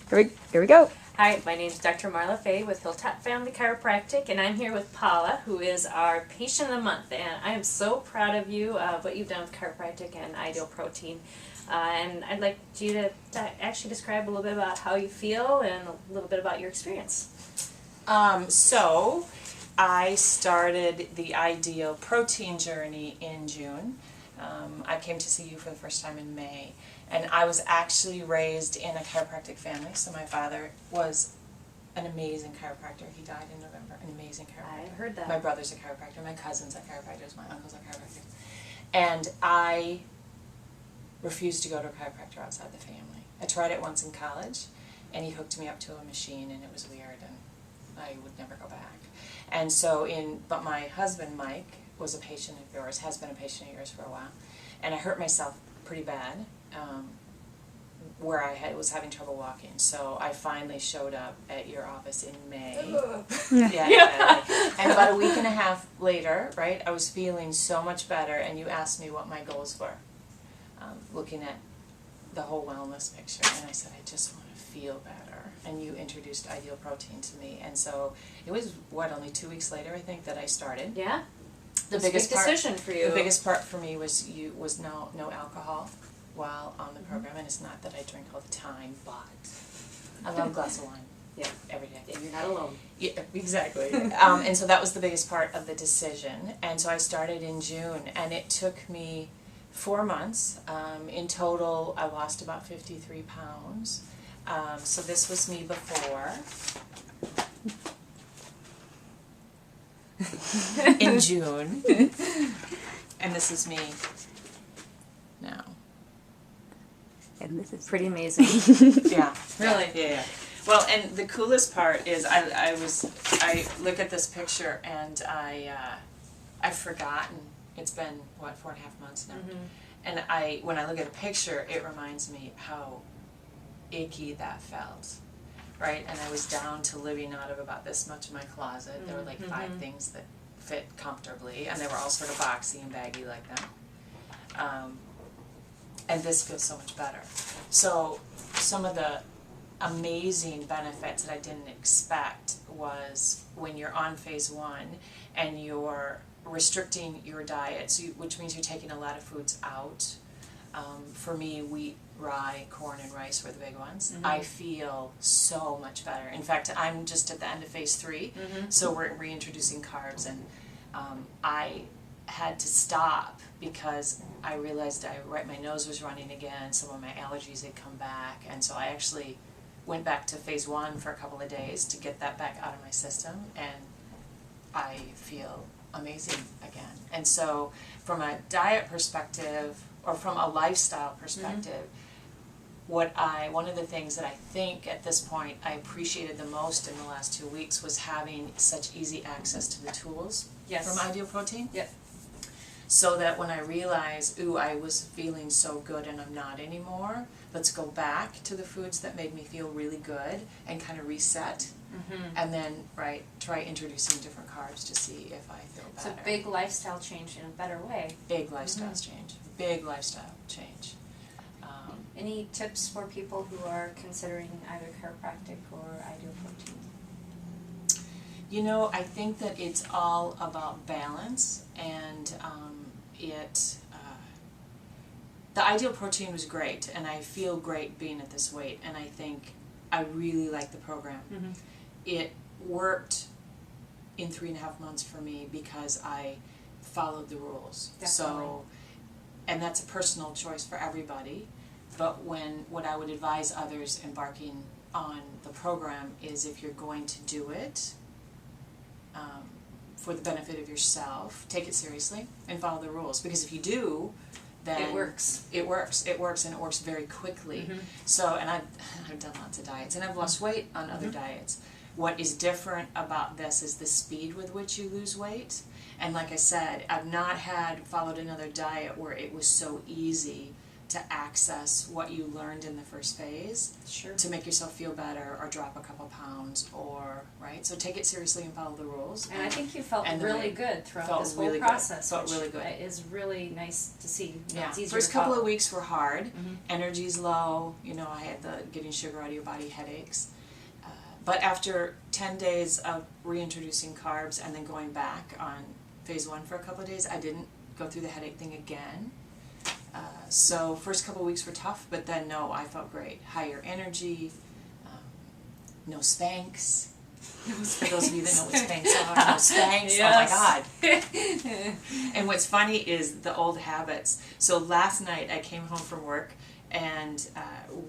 Here we go. Hi, my name is Dr. Marla Faye with Hilltop Family Chiropractic, and I'm here with Paula, who is our patient of the month. And I am so proud of you, what you've done with chiropractic and Ideal Protein. And I'd like you to actually describe a little bit about how you feel and a little bit about your experience. So I started the Ideal Protein journey in June. I came to see you for the first time in May. And I was actually raised in a chiropractic family, so my father was an amazing chiropractor. He died in November, an amazing chiropractor. I heard that. My brother's a chiropractor, my cousin's a chiropractor, my uncle's a chiropractor. And I refused to go to a chiropractor outside the family. I tried it once in college, and he hooked me up to a machine, and it was weird, and I would never go back. And so but my husband, Mike, was a patient of yours, has been a patient of yours for a while, and I hurt myself pretty bad. Where I was having trouble walking, so I finally showed up at your office in May. Yeah. And about a week and a half later, right, I was feeling so much better, and you asked me what my goals were, looking at the whole wellness picture, and I said, I just want to feel better, and you introduced Ideal Protein to me, and so it was, only 2 weeks later, I think, that I started. Yeah? The biggest part, decision for you. The biggest part for me was no alcohol while on the program, and it's not that I drink all the time, but I love a glass of wine. Yeah, every day. And you're not alone. Yeah, exactly. And so that was the biggest part of the decision. And so I started in June, and it took me 4 months. In total, I lost about 53 pounds. So this was me before. In June. And this is me now. And this is Pretty amazing. Yeah. Really? Yeah. Well, and the coolest part is I look at this picture and I've forgotten. It's been 4.5 months now. Mm-hmm. And when I look at a picture, it reminds me how icky that felt. Right? And I was down to living out of about this much in my closet. There were like 5 things that fit comfortably, and they were all sort of boxy and baggy like that. And this feels so much better. So some of the amazing benefits that I didn't expect was when you're on phase 1 and you're restricting your diet, which means you're taking a lot of foods out. For me, wheat, rye, corn, and rice were the big ones. Mm-hmm. I feel so much better. In fact, I'm just at the end of phase 3, so we're reintroducing carbs, and I had to stop because I realized my nose was running again, some of my allergies had come back, and so I actually went back to phase 1 for a couple of days to get that back out of my system, and I feel amazing again. And so from a diet perspective, or from a lifestyle perspective, one of the things that I think at this point I appreciated the most in the last 2 weeks was having such easy access to the tools from Ideal Protein. Yep. So that when I realized, I was feeling so good and I'm not anymore, let's go back to the foods that made me feel really good and kind of reset. And then, try introducing different carbs to see if I feel better. It's a big lifestyle change in a better way. Big lifestyle change. Big lifestyle change. Any tips for people who are considering either chiropractic or Ideal Protein? I think that it's all about balance, and the Ideal Protein was great, and I feel great being at this weight, and I think I really like the program. It worked in 3.5 months for me because I followed the rules. Definitely. So, and that's a personal choice for everybody, but what I would advise others embarking on the program is, if you're going to do it for the benefit of yourself, take it seriously and follow the rules, because if you do, then it works. It works, and it works very quickly. So, and I've done lots of diets, and I've lost weight on other diets. What is different about this is the speed with which you lose weight. And like I said, I've not followed another diet where it was so easy to access what you learned in the first phase Sure. to make yourself feel better or drop a couple pounds or, right? So take it seriously and follow the rules. And I think you felt and the really way- good throughout felt this whole really good. process, Felt which really good. is really nice to see. You know, Yeah, it's easier first to couple follow. of weeks were hard. Mhm. Energy's low. You know, I had the getting sugar out of your body headaches. But after 10 days of reintroducing carbs and then going back on phase 1 for a couple of days, I didn't go through the headache thing again. So first couple of weeks were tough, but then no, I felt great. Higher energy, no spanks. For those of you that know what spanks are, no spanks. Yes. Oh my God. And what's funny is the old habits. So last night I came home from work and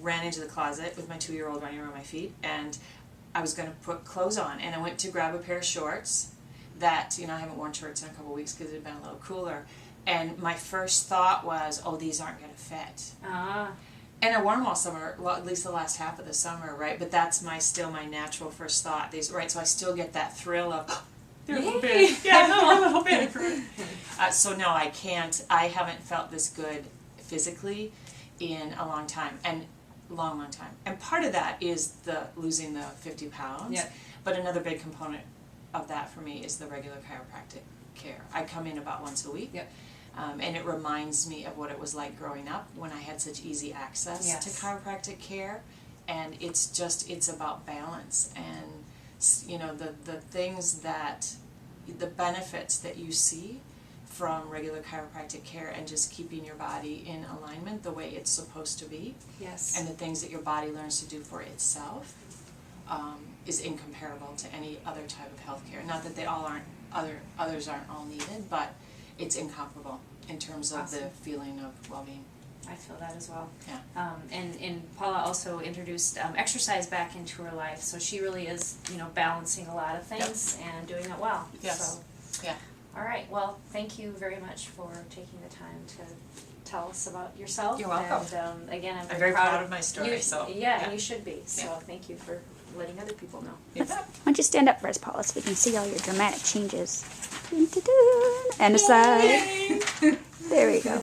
ran into the closet with my 2-year-old running around my feet, and I was going to put clothes on, and I went to grab a pair of shorts that, you know, I haven't worn shorts in a couple of weeks because it had been a little cooler, and my first thought was, oh, these aren't going to fit. And I wore them all summer, well, at least the last half of the summer, right? But that's still my natural first thought. These, right? So I still get that thrill of, oh, they're a little big. Yeah, no, they're a little big. So no, I can't. I haven't felt this good physically in a long time, and long time. And part of that is the losing the 50 pounds. Yep. But another big component of that for me is the regular chiropractic care. I come in about once a week. Yep. And it reminds me of what it was like growing up when I had such easy access Yes. to chiropractic care. And it's about balance and, you know, the things that, the benefits that you see from regular chiropractic care and just keeping your body in alignment the way it's supposed to be. Yes. And the things that your body learns to do for itself is incomparable to any other type of healthcare. Not that they all aren't, others aren't all needed, but it's incomparable in terms of the Awesome. feeling of well-being. I feel that as well. Yeah. And Paula also introduced exercise back into her life, so she really is, you know, balancing a lot of things and doing it well. Yes. So, Yeah. all right. Well, thank you very much for taking the time to tell us about yourself. You're welcome. And again, I'm I'm very proud of my story, you. so, Yeah, yeah. and you should be. So Yeah. thank you for letting other people know. Yeah. Why don't you stand up for us, Paula, so we can see all your dramatic changes. Dun, dun, dun. And aside. There we go.